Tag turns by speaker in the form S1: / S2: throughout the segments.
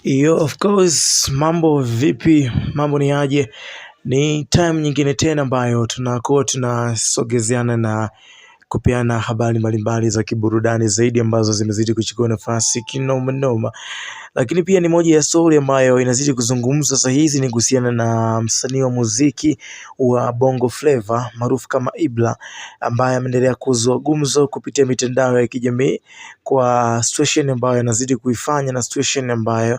S1: Yo, of course, mambo vipi? Mambo ni aje? Ni time nyingine tena ambayo tunakuwa tunasogezeana na kupeana habari mbalimbali za kiburudani zaidi ambazo zimezidi kuchukua nafasi kinoma noma. Lakini pia ni moja ya story ambayo inazidi kuzungumzwa sasa hizi ni kuhusiana na msanii wa muziki wa Bongo Flava maarufu kama Ibra, ambaye ameendelea kuzua gumzo kupitia mitandao ya kijamii kwa situation ambayo anazidi kuifanya na situation ambayo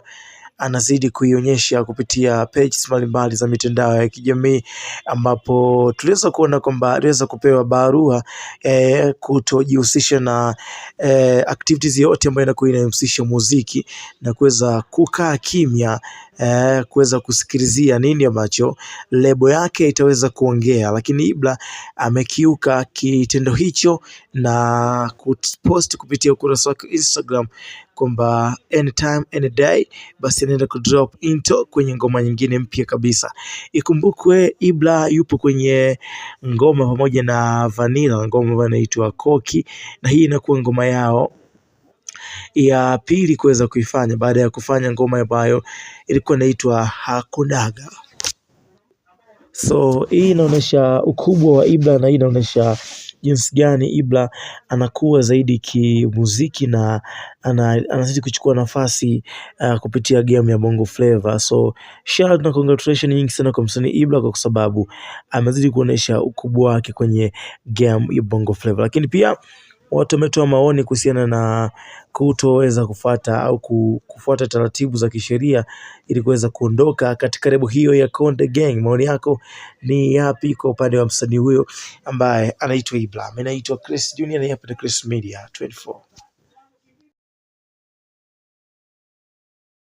S1: anazidi kuionyesha kupitia pages mbalimbali za mitandao ya kijamii, ambapo tuliweza kuona kwamba aliweza kupewa barua kutojihusisha na activities yote ambayo inakuwa inahusisha muziki na kuweza kukaa kimya, kuweza kusikilizia nini ambacho lebo yake itaweza kuongea. Lakini Ibra amekiuka kitendo hicho na kupost kupitia ukurasa wake Instagram kwamba anytime any day basi anaenda kudrop into kwenye ngoma nyingine mpya kabisa. Ikumbukwe Ibra yupo kwenye ngoma pamoja na Vanilla, ngoma ambayo inaitwa Koki, na hii inakuwa ngoma yao ya pili kuweza kuifanya baada ya kufanya ngoma ambayo ilikuwa inaitwa Hakunaga. So hii inaonyesha ukubwa wa Ibra na hii inaonyesha jinsi gani Ibra anakuwa zaidi kimuziki na anazidi kuchukua nafasi kupitia game ya Bongo Flava. So shout out na congratulations nyingi sana kwa msanii Ibra kwa sababu amezidi kuonesha ukubwa wake kwenye game ya Bongo Flava. Lakini pia watu wametoa maoni kuhusiana na kutoweza kufuata au kufuata taratibu za kisheria ili kuweza kuondoka katika lebo hiyo ya Konde Gang. Maoni yako ni yapi kwa upande wa msanii huyo ambaye anaitwa Ibra? Mimi naitwa Chris Junior na hapa ni Chris Media 24.